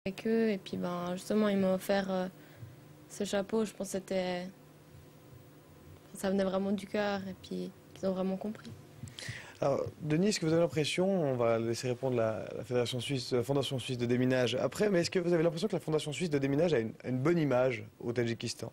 avec eux et puis ben, justement ils m'ont offert ce chapeau. Je pense que ça venait vraiment du cœur et puis qu'ils ont vraiment compris. Alors, Denis, est-ce que vous avez l'impression, on va laisser répondre la Fédération suisse, la Fondation suisse de déminage après, mais est-ce que vous avez l'impression que la Fondation suisse de déminage a une bonne image au Tadjikistan?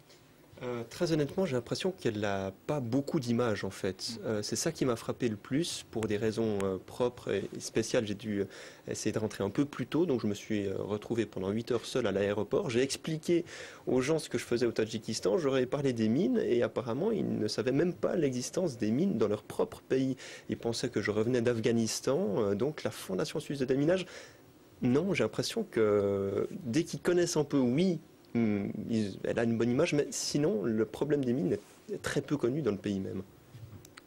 Très honnêtement, j'ai l'impression qu'elle n'a pas beaucoup d'images en fait. C'est ça qui m'a frappé le plus pour des raisons propres et spéciales. J'ai dû essayer de rentrer un peu plus tôt, donc je me suis retrouvé pendant 8 heures seul à l'aéroport. J'ai expliqué aux gens ce que je faisais au Tadjikistan, j'aurais parlé des mines et apparemment ils ne savaient même pas l'existence des mines dans leur propre pays. Ils pensaient que je revenais d'Afghanistan, donc la Fondation suisse de déminage, non, j'ai l'impression que dès qu'ils connaissent un peu, oui, elle a une bonne image, mais sinon, le problème des mines est très peu connu dans le pays même.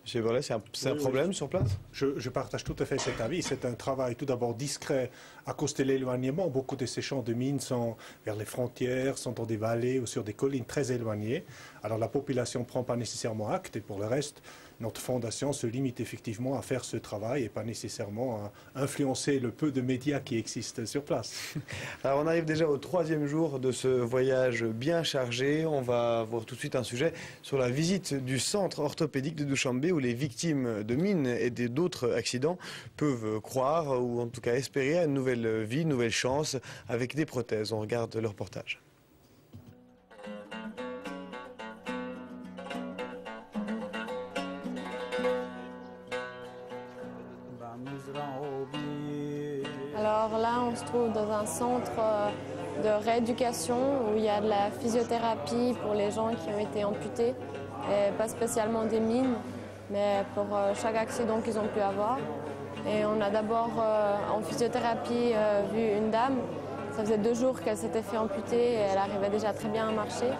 C'est un problème sur place? Je partage tout à fait cet avis. C'est un travail tout d'abord discret à cause de l'éloignement. Beaucoup de ces champs de mines sont vers les frontières, sont dans des vallées ou sur des collines très éloignées. Alors la population ne prend pas nécessairement acte et pour le reste, notre fondation se limite effectivement à faire ce travail et pas nécessairement à influencer le peu de médias qui existent sur place. Alors on arrive déjà au 3e jour de ce voyage bien chargé. On va voir tout de suite un sujet sur la visite du centre orthopédique de Douchanbé où les victimes de mines et d'autres accidents peuvent croire ou en tout cas espérer à une nouvelle vie, une nouvelle chance avec des prothèses. On regarde le reportage. Alors là, on se trouve dans un centre de rééducation où il y a de la physiothérapie pour les gens qui ont été amputés, et pas spécialement des mines, mais pour chaque accident qu'ils ont pu avoir. Et on a d'abord en physiothérapie vu une dame, ça faisait 2 jours qu'elle s'était fait amputer et elle arrivait déjà très bien à marcher.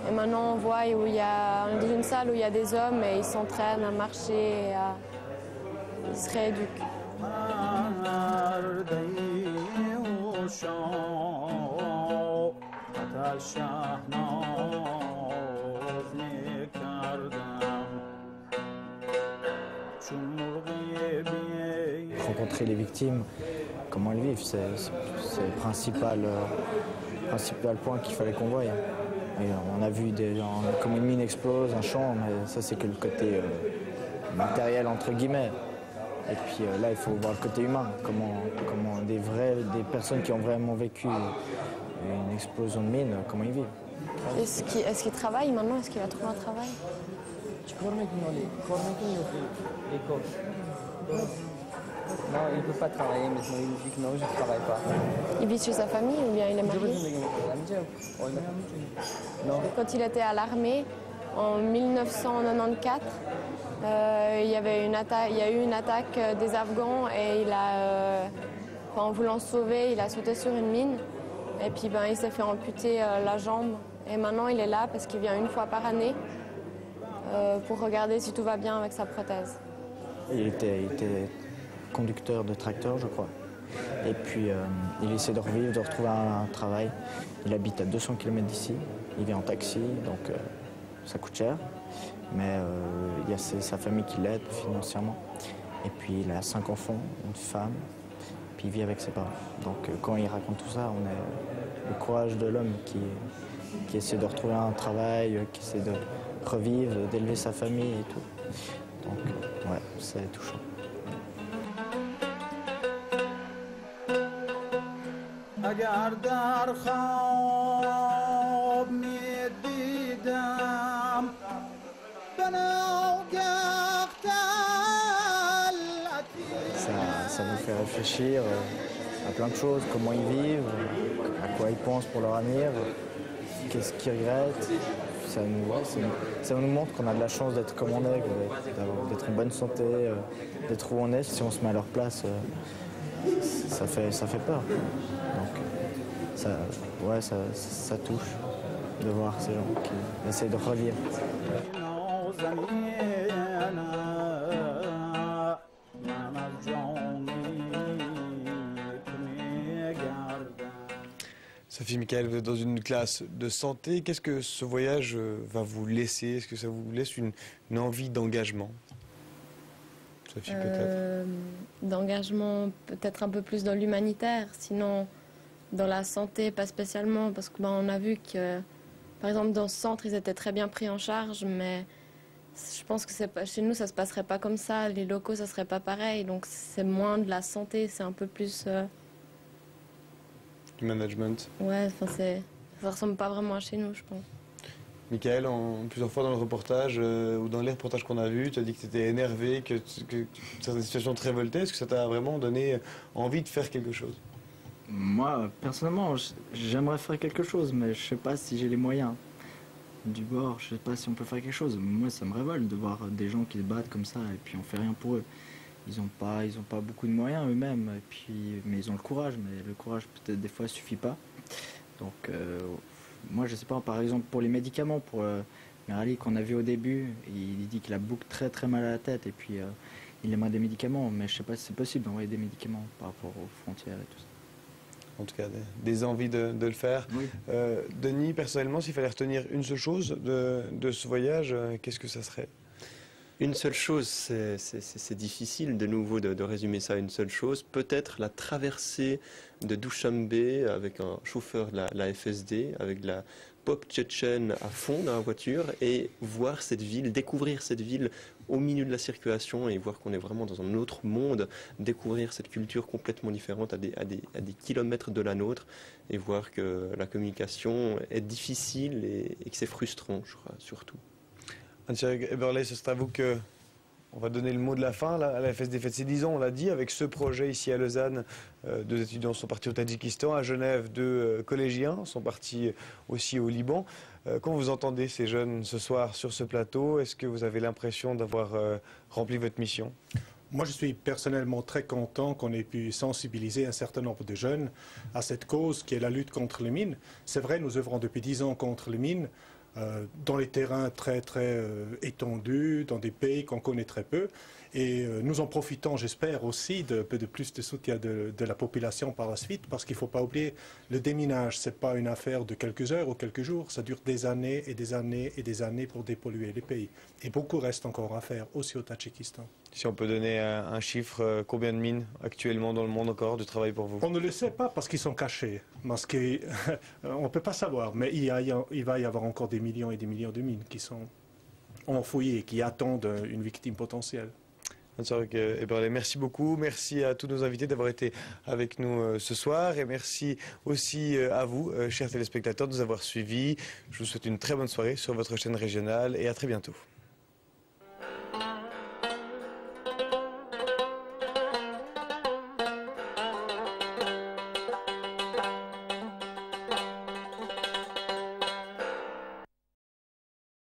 Et maintenant on voit on est dans une salle où il y a des hommes et ils s'entraînent à marcher et ils se rééduquent. Rencontrer les victimes, comment elles vivent, c'est le principal point qu'il fallait qu'on voie. Et on a vu comme une mine explose, un champ, mais ça c'est que le côté matériel entre guillemets. Et puis là il faut voir le côté humain, comment des personnes qui ont vraiment vécu une explosion de mine, comment ils vivent. Est-ce qu'il travaille maintenant? Est-ce qu'il va trouver un travail? Non, il ne peut pas travailler maintenant, il dit que non, je ne travaille pas. Il vit chez sa famille ou bien il est marié? Non. Quand il était à l'armée, en 1994, il y a eu une attaque des Afghans et en voulant se sauver, il a sauté sur une mine et puis il s'est fait amputer la jambe. Et maintenant il est là parce qu'il vient 1 fois par année pour regarder si tout va bien avec sa prothèse. Il était conducteur de tracteur, je crois. Et puis, il essaie de revivre, de retrouver un travail. Il habite à 200 km d'ici. Il vit en taxi, donc ça coûte cher. Mais il y a sa famille qui l'aide financièrement. Et puis, il a 5 enfants, une femme. Puis, il vit avec ses parents. Donc, quand il raconte tout ça, on a le courage de l'homme qui essaie de retrouver un travail, qui essaie de revivre, d'élever sa famille et tout. Donc, ouais, c'est touchant. Ça vous fait réfléchir à plein de choses, comment ils vivent, à quoi ils pensent pour leur avenir, qu'est-ce qu'ils regrettent. Ça nous montre qu'on a de la chance d'être comme on est, d'être en bonne santé, d'être où on est. Si on se met à leur place, ça fait peur. Donc ça touche de voir ces gens qui essaient de revivre. Sophie Michael, vous êtes dans une classe de santé. Qu'est-ce que ce voyage va vous laisser? Est-ce que ça vous laisse une envie d'engagement? Sophie, peut-être. D'engagement, peut-être un peu plus dans l'humanitaire, sinon dans la santé, pas spécialement, parce que on a vu que, par exemple, dans ce centre, ils étaient très bien pris en charge, mais je pense que chez nous, ça se passerait pas comme ça. Les locaux, ça serait pas pareil, donc c'est moins de la santé, c'est un peu plus... Du management. Ouais, ça ressemble pas vraiment à chez nous, je pense. Michael, plusieurs fois dans le reportage ou dans les reportages qu'on a vus, tu as dit que tu étais énervé, que certaines situations te révoltaient. Est-ce que ça t'a vraiment donné envie de faire quelque chose? Moi, personnellement, j'aimerais faire quelque chose, mais je sais pas si j'ai les moyens. Du bord, je sais pas si on peut faire quelque chose. Moi, ça me révolte de voir des gens qui se battent comme ça et puis on fait rien pour eux. Ils ont pas beaucoup de moyens eux-mêmes, mais ils ont le courage, mais le courage peut-être des fois suffit pas. Donc moi je sais pas, par exemple pour les médicaments, pour Merali qu'on a vu au début, il dit qu'il a beaucoup très très mal à la tête et puis il aimerait des médicaments, mais je sais pas si c'est possible d'envoyer des médicaments par rapport aux frontières et tout ça. En tout cas, des envies de le faire. Oui. Denis, personnellement, s'il fallait retenir une seule chose de ce voyage, qu'est-ce que ça serait? Une seule chose, c'est difficile de nouveau de résumer ça à une seule chose. Peut-être la traversée de Douchanbé avec un chauffeur de la FSD, avec de la pop tchétchène à fond dans la voiture et voir cette ville, découvrir cette ville au milieu de la circulation et voir qu'on est vraiment dans un autre monde, découvrir cette culture complètement différente à des kilomètres de la nôtre et voir que la communication est difficile et que c'est frustrant, je crois, surtout. Hans-Jörg Eberle, c'est à vous que on va donner le mot de la fin. La FSD fête ses 10 ans, on l'a dit, avec ce projet ici à Lausanne. 2 étudiants sont partis au Tadjikistan, à Genève 2 collégiens sont partis aussi au Liban. Quand vous entendez ces jeunes ce soir sur ce plateau, est-ce que vous avez l'impression d'avoir rempli votre mission? Moi, je suis personnellement très content qu'on ait pu sensibiliser un certain nombre de jeunes à cette cause qui est la lutte contre les mines. C'est vrai, nous œuvrons depuis 10 ans contre les mines. Dans les terrains très étendus, dans des pays qu'on connaît très peu. Et nous en profitons, j'espère, aussi de plus de soutien de la population par la suite, parce qu'il ne faut pas oublier, le déminage, ce n'est pas une affaire de quelques heures ou quelques jours, ça dure des années et des années et des années pour dépolluer les pays. Et beaucoup reste encore à faire, aussi au Tadjikistan. Si on peut donner un chiffre, combien de mines actuellement dans le monde encore de travail pour vous? On ne le sait pas parce qu'ils sont cachés, parce qu'on ne peut pas savoir, mais il va y avoir encore des millions et des millions de mines qui sont enfouies et qui attendent une victime potentielle. Hans-Jörg Eberle, merci beaucoup. Merci à tous nos invités d'avoir été avec nous ce soir. Et merci aussi à vous, chers téléspectateurs, de nous avoir suivis. Je vous souhaite une très bonne soirée sur votre chaîne régionale et à très bientôt.